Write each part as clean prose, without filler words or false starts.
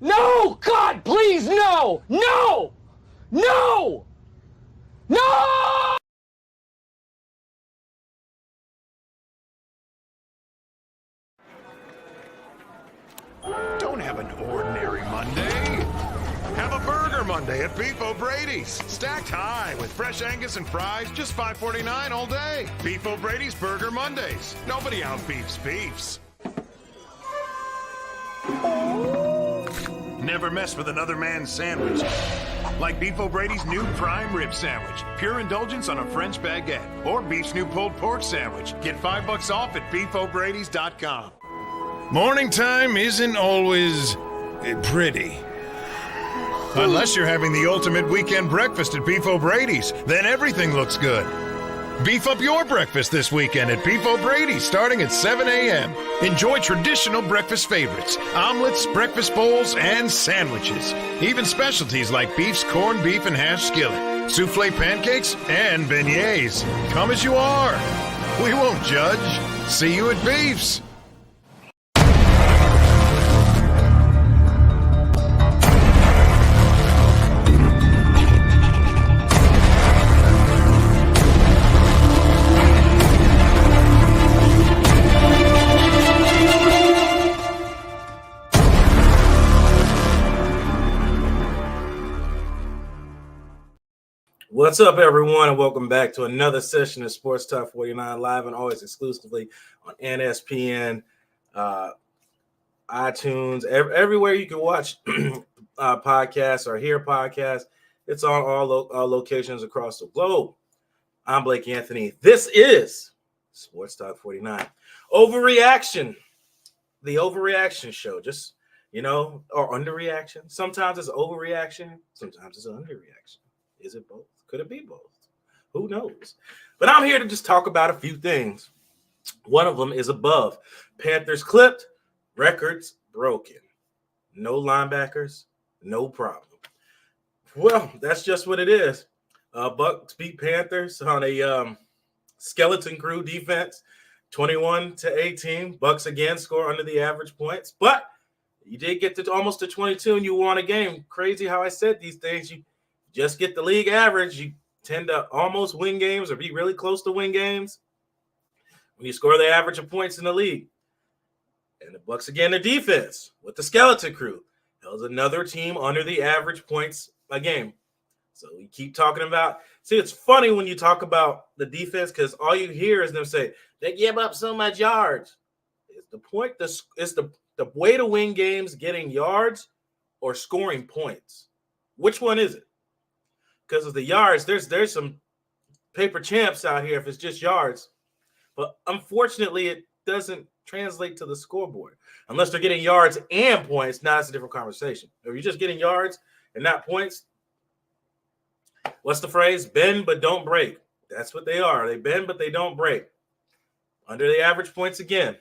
No! God, please, no! No! No! No! Don't have an ordinary Monday. Have a burger Monday at Beef O'Brady's. Stacked high with fresh Angus and fries, just $5.49 all day. Beef O'Brady's Burger Mondays. Nobody outbeefs beefs. Never mess with another man's sandwich. Like Beef O'Brady's new prime rib sandwich. Pure indulgence on a French baguette. Or Beef's new pulled pork sandwich. Get $5 off at beefobradys.com. Morning time isn't always pretty. Unless you're having the ultimate weekend breakfast at Beef O'Brady's, then everything looks good. Beef up your breakfast this weekend at Beef O'Brady's starting at 7 a.m. Enjoy traditional breakfast favorites, omelets, breakfast bowls, and sandwiches. Even specialties like beef's corned beef and hash skillet, souffle pancakes, and beignets. Come as you are. We won't judge. See you at Beef's. What's up, everyone, and welcome back to another session of Sports Talk 49 live and always exclusively on NSPN, iTunes, everywhere you can watch podcasts or hear podcasts. It's on all locations across the globe. I'm Blake Anthony. This is Sports Talk 49. Overreaction, the overreaction show. Just, or underreaction. Sometimes it's overreaction. Sometimes it's underreaction. Is it both? Could it be both? Who knows? But I'm here to just talk about a few things. One of them is above. Panthers clipped, records broken. No linebackers, no problem. Well, that's just what it is. Bucs beat Panthers on a skeleton crew defense, 21-18. Bucs again score under the average points, but you did get to almost to 22 and you won a game. Crazy how I said these things. You just get the league average. You tend to almost win games or be really close to win games when you score the average of points in the league. And the Bucs again, the defense with the skeleton crew held another team under the average points a game. So we keep talking about. See, it's funny when you talk about the defense because all you hear is them say they give up so much yards. Is the point? Is the way to win games getting yards or scoring points? Which one is it? Because of the yards, there's some paper champs out here if it's just yards. But unfortunately, it doesn't translate to the scoreboard. Unless they're getting yards and points, now it's a different conversation. If you're just getting yards and not points, what's the phrase? Bend but don't break. That's what they are. They bend but they don't break. Under the average points again.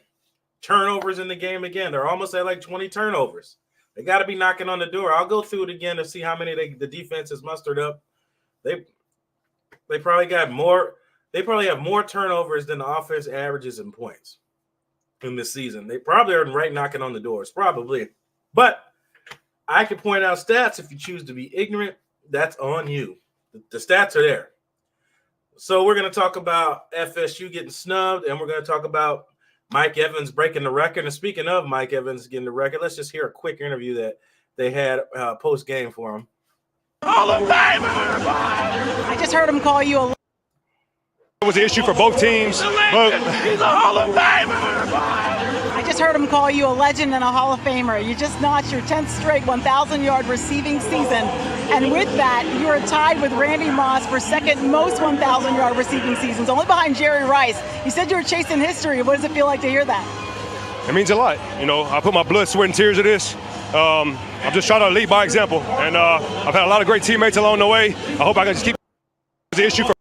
Turnovers in the game again. They're almost at like 20 turnovers. They got to be knocking on the door. I'll go through it again to see how many the defense has mustered up. They probably got more. They probably have more turnovers than the offense averages in points in this season. They probably are right knocking on the doors, probably. But I can point out stats if you choose to be ignorant. That's on you. The stats are there. So we're going to talk about FSU getting snubbed, and we're going to talk about Mike Evans breaking the record. And speaking of Mike Evans getting the record, let's just hear a quick interview that they had post-game for him. Hall of Famer! I just heard him call you a... It was an issue for both teams. He's a Hall of Famer! I just heard him call you a legend and a Hall of Famer. You just notched your 10th straight 1,000-yard receiving season. And with that, you are tied with Randy Moss for second most 1,000-yard receiving seasons, only behind Jerry Rice. You said you were chasing history. What does it feel like to hear that? It means a lot. I put my blood, sweat, and tears into this. I'm just trying to lead by example, and I've had a lot of great teammates along the way. I hope I can just keep the issue for.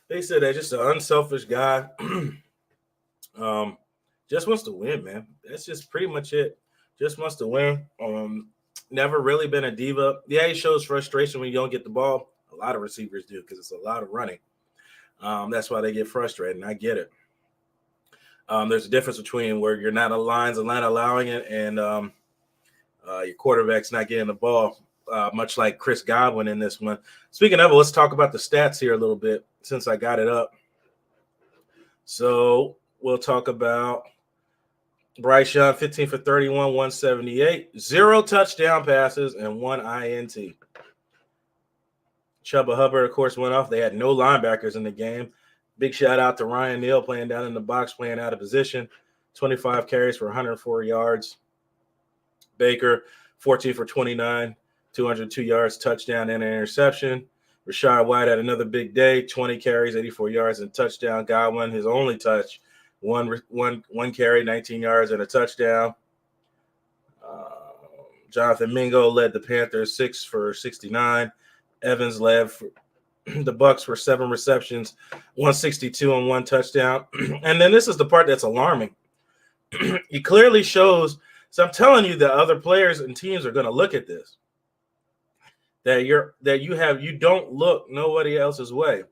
They said they're just an unselfish guy. Just wants to win, man. That's just pretty much it. Just wants to win. Never really been a diva. Yeah, he shows frustration when you don't get the ball. A lot of receivers do because it's a lot of running. That's why they get frustrated, and I get it. There's a difference between where you're not allowing it and Your quarterback's not getting the ball, much like Chris Godwin in this one. Speaking of it, let's talk about the stats here a little bit since I got it up. So we'll talk about Bryce Young, 15 for 31, 178, 0 touchdown passes, and 1 INT. Chuba Hubbard, of course, went off. They had no linebackers in the game. Big shout out to Ryan Neal playing down in the box, playing out of position. 25 carries for 104 yards. Baker, 14 for 29, 202 yards, touchdown, and an interception. Rashad White had another big day, 20 carries, 84 yards, and touchdown. Godwin, his only touch, one carry, 19 yards, and a touchdown. Jonathan Mingo led the Panthers 6 for 69. Evans led the Bucs for 7 receptions, 162 and 1 touchdown. And then this is the part that's alarming. He clearly shows. So I'm telling you that other players and teams are going to look at this. You don't look nobody else's way.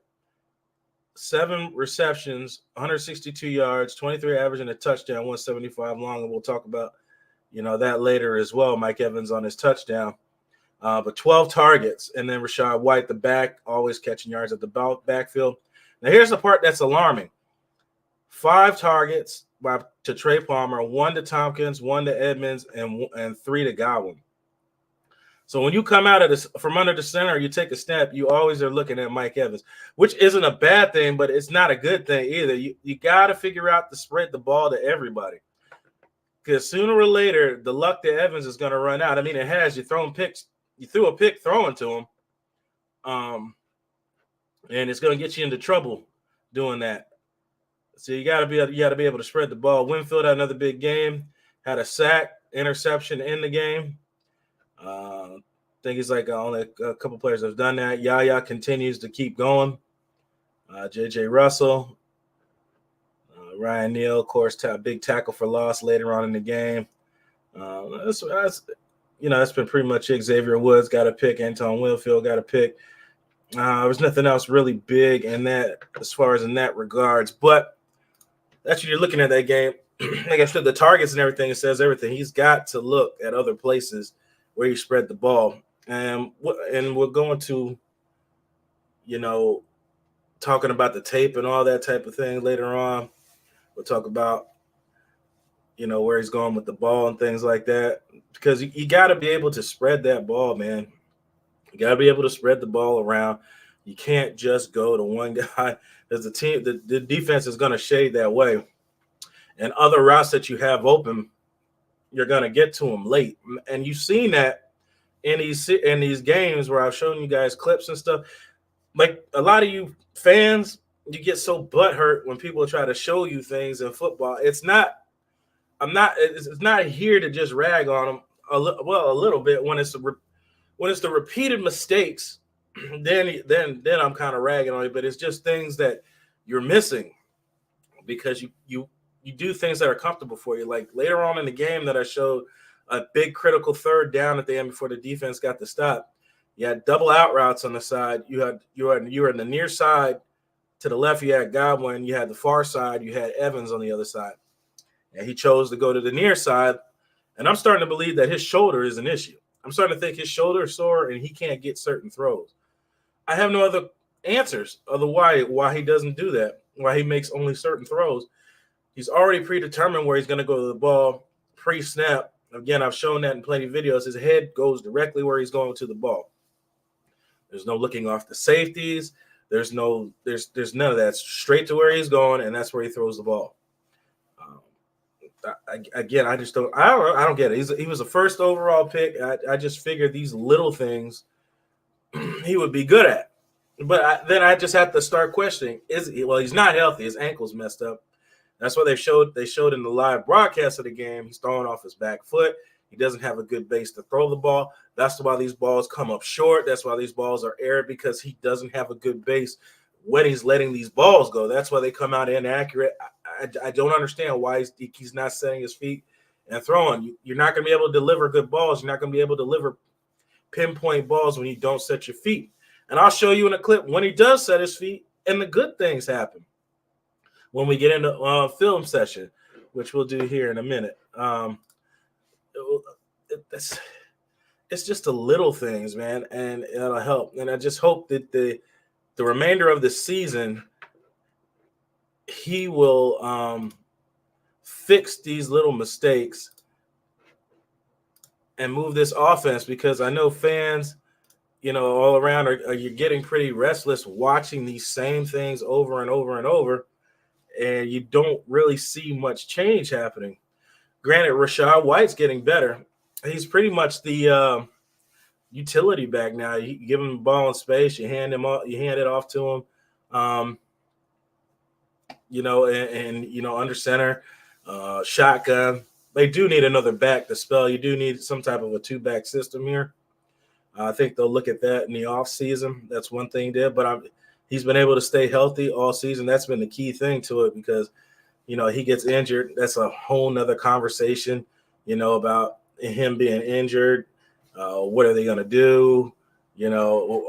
7 receptions, 162 yards, 23 average, and a touchdown, 175 long. And we'll talk about, that later as well. Mike Evans on his touchdown. But 12 targets, and then Rashad White, the back, always catching yards at the backfield. Now, here's the part that's alarming. 5 targets to Trey Palmer, 1 to Tompkins, 1 to Edmonds, and 3 to Godwin. So when you come out from under the center, you take a snap, you always are looking at Mike Evans, which isn't a bad thing, but it's not a good thing either. You got to figure out to spread the ball to everybody. Because sooner or later, the luck that Evans is going to run out. I mean, it has. You threw a pick throwing to him, and it's going to get you into trouble doing that. So you got to be able to spread the ball. Winfield had another big game, had a sack, interception in the game. I think he's like only a couple players have done that. Yaya continues to keep going. J.J. Russell, Ryan Neal, of course, big tackle for loss later on in the game. That's been pretty much it. Xavier Woods got a pick. Anton Winfield got a pick. There was nothing else really big in that as far as in that regards. But that's what you're looking at that game. Like I said, the targets and everything, it says everything. He's got to look at other places where you spread the ball. And we're going to, talking about the tape and all that type of thing later on. We'll talk about, where he's going with the ball and things like that. Because you got to be able to spread that ball, man. You got to be able to spread the ball around. You can't just go to one guy. There's the defense is going to shade that way. And other routes that you have open, you're going to get to them late. And you've seen that in these games where I've shown you guys clips and stuff. Like a lot of you fans, you get so butthurt when people try to show you things in football. It's not here to just rag on them a little bit. When it's the repeated mistakes, then I'm kind of ragging on you. But it's just things that you're missing because you do things that are comfortable for you. Like later on in the game that I showed a big critical third down at the end before the defense got the stop. You had double out routes on the side. You were in the near side to the left. You had Godwin. You had the far side. You had Evans on the other side. And he chose to go to the near side. And I'm starting to believe that his shoulder is an issue. I'm starting to think his shoulder is sore and he can't get certain throws. I have no other answers otherwise why he doesn't do that, why he makes only certain throws. He's already predetermined where he's going to go to the ball pre-snap. Again, I've shown that in plenty of videos. His head goes directly where he's going to the ball. There's no looking off the safeties. There's none of that. Straight to where he's going, and that's where he throws the ball. I don't get it. He was a first overall pick. I just figured these little things he would be good at. But then I just have to start questioning. He's not healthy. His ankle's messed up. That's what they showed in the live broadcast of the game. He's throwing off his back foot. He doesn't have a good base to throw the ball. That's why these balls come up short. That's why these balls are aired, because he doesn't have a good base when he's letting these balls go. That's why they come out inaccurate. I don't understand why he's not setting his feet and throwing. You're not going to be able to deliver good balls. You're not going to be able to deliver pinpoint balls when you don't set your feet. And I'll show you in a clip when he does set his feet and the good things happen when we get into film session, which we'll do here in a minute. it's just the little things, man, and it'll help. And I just hope that the remainder of the season, he will fix these little mistakes and move this offense, because I know fans, all around are you're getting pretty restless watching these same things over and over and over, and you don't really see much change happening. Granted, Rachaad White's getting better. He's pretty much the utility back now. You give him the ball in space, you hand it off to him, and under center, shotgun. They do need another back to spell. You do need some type of a two-back system here. I think they'll look at that in the offseason. That's one thing there. But he's been able to stay healthy all season. That's been the key thing to it, because, he gets injured. That's a whole nother conversation, about him being injured. What are they going to do?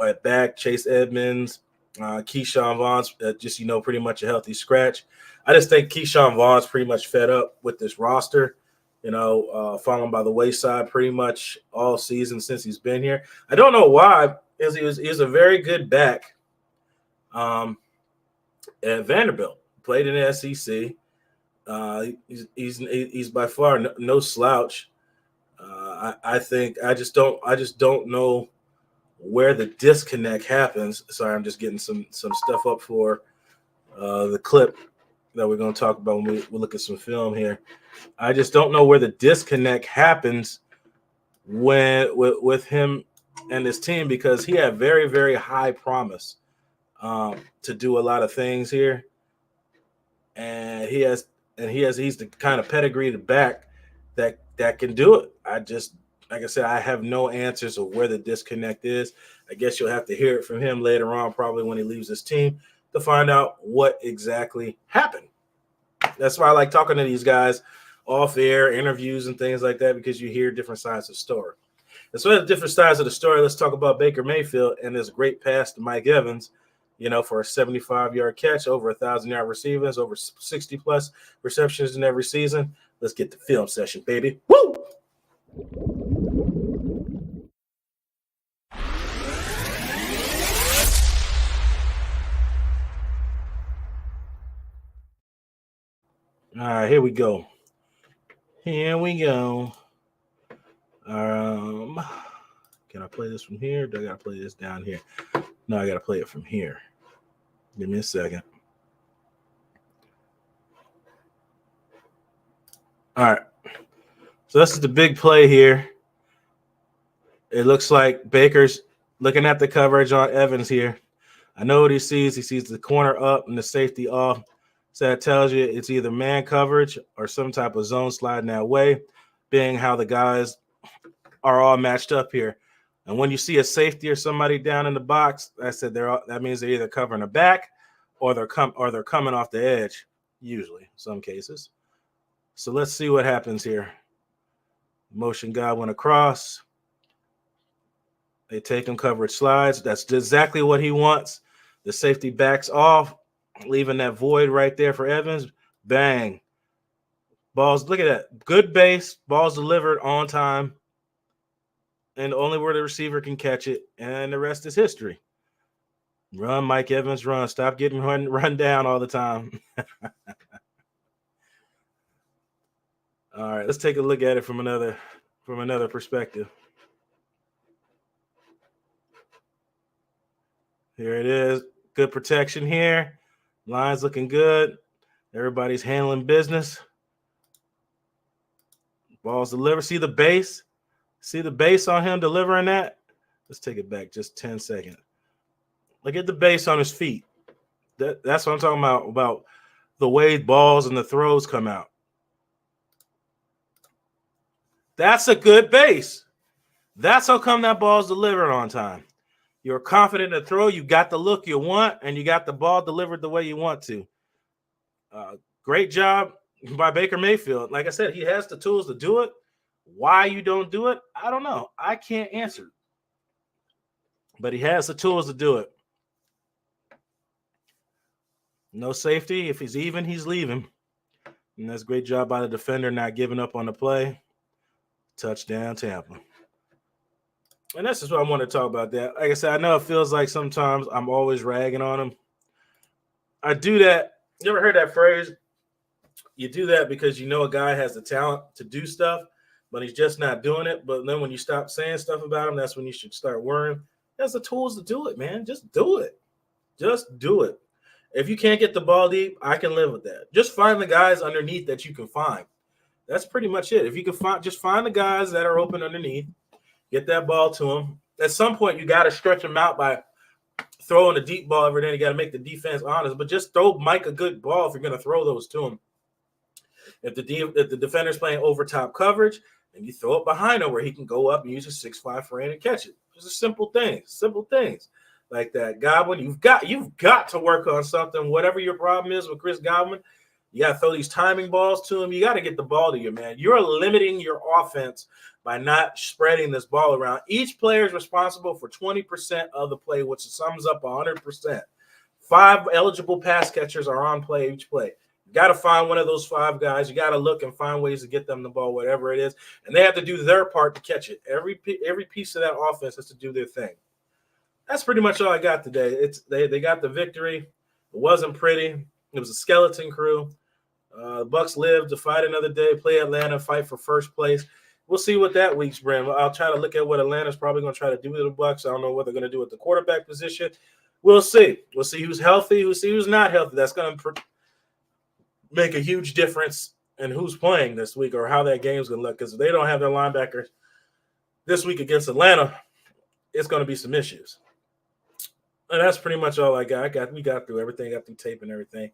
At back, Chase Edmonds, Keyshawn Vaughn's just, pretty much a healthy scratch. I just think Keyshawn Vaughn's pretty much fed up with this roster, falling by the wayside pretty much all season since he's been here. I don't know why, because he was a very good back at Vanderbilt. Played in the SEC. He's by far no slouch. I just don't know where the disconnect happens. Sorry, I'm just getting some stuff up for the clip that we're going to talk about when we look at some film here. I just don't know where the disconnect happens with him and his team, because he had very, very high promise to do a lot of things here, and he's the kind of pedigree to back that can do it. Like I said, I have no answers of where the disconnect is. I guess you'll have to hear it from him later on, probably when he leaves his team, to find out what exactly happened. That's why I like talking to these guys off air, interviews and things like that, because you hear different sides of the story. And so the different sides of the story, let's talk about Baker Mayfield and this great pass to Mike Evans, for a 75-yard catch, over 1,000-yard receivers, over 60-plus receptions in every season. Let's get the film session, baby. Woo! All right, here we go. Can I play this from here? Do I got to play this down here? No, I got to play it from here. Give me a second. All right. So this is the big play here. It looks like Baker's looking at the coverage on Evans here. I know what he sees. He sees the corner up and the safety off. So that tells you it's either man coverage or some type of zone sliding that way, being how the guys are all matched up here. And when you see a safety or somebody down in the box, that means they're either covering a back or they're coming off the edge, usually, some cases. So let's see what happens here. Motion guy went across. They take him, coverage slides. That's exactly what he wants. The safety backs off, leaving that void right there for Evans. Bang. Balls, look at that. Good base. Balls delivered on time. And only where the receiver can catch it. And the rest is history. Run, Mike Evans, run. Stop getting run down all the time. All right, let's take a look at it from another perspective. Here it is. Good protection here. Line's looking good. Everybody's handling business. Balls delivered. See the base? See the base on him delivering that? Let's take it back just 10 seconds. Look at the base on his feet. That's what I'm talking about the way balls and the throws come out. That's a good base. That's how come that ball's delivered on time. You're confident to throw. You got the look you want, and you got the ball delivered the way you want to. Great job by Baker Mayfield. Like I said, he has the tools to do it. Why you don't do it, I don't know. I can't answer. But he has the tools to do it. No safety. If he's even, he's leaving. And that's a great job by the defender not giving up on the play. Touchdown, Tampa. And that's just what I want to talk about that. Like I said, I know it feels like sometimes I'm always ragging on him. I do that. You ever heard that phrase? You do that because you know a guy has the talent to do stuff, but he's just not doing it. But then when you stop saying stuff about him, that's when you should start worrying. He has the tools to do it, man. Just do it. Just do it. If you can't get the ball deep, I can live with that. Just find the guys underneath that you can find. That's pretty much it. If you can find the guys that are open underneath, get that ball to them. At some point, you got to stretch them out by throwing a deep ball every day. You got to make the defense honest, but just throw Mike a good ball if you're going to throw those to him. If the defender's playing over top coverage, and you throw it behind him where he can go up and use a 6'5" frame and catch it. Just simple things like that. Godwin, you've got to work on something. Whatever your problem is with Chris Godwin, you got to throw these timing balls to him. You got to get the ball to you, man. You're limiting your offense by not spreading this ball around. Each player is responsible for 20% of the play, which sums up 100%. 5 eligible pass catchers are on play each play. You got to find one of those 5 guys. You got to look and find ways to get them the ball, whatever it is, and they have to do their part to catch it. Every piece of that offense has to do their thing. That's pretty much all I got today. They got the victory. It wasn't pretty. It was a skeleton crew. The Bucs live to fight another day, play Atlanta, fight for first place. We'll see what that week's bring. I'll try to look at what Atlanta's probably going to try to do with the Bucs. I don't know what they're going to do with the quarterback position. We'll see. We'll see who's healthy, who's not healthy. That's going to make a huge difference in who's playing this week or how that game's going to look. Because if they don't have their linebackers this week against Atlanta, it's going to be some issues. And that's pretty much all I got. We got through everything, got through tape and everything.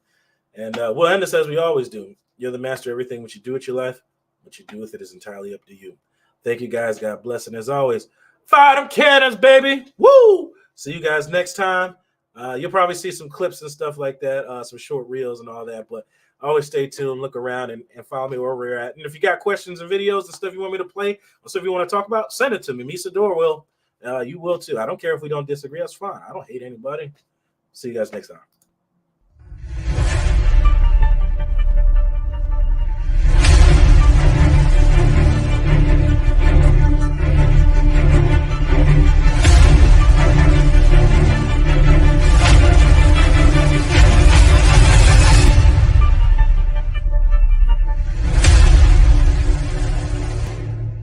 And we'll end this as we always do. You're the master of everything. What you do with your life, what you do with it is entirely up to you. Thank you, guys. God bless. And as always, fire them cannons, baby. Woo! See you guys next time. You'll probably see some clips and stuff like that, some short reels and all that. But always stay tuned, look around, and follow me where we're at. And if you got questions and videos and stuff you want me to play or stuff you want to talk about, send it to me. Misador will. You will too. I don't care if we don't disagree. That's fine. I don't hate anybody. See you guys next time.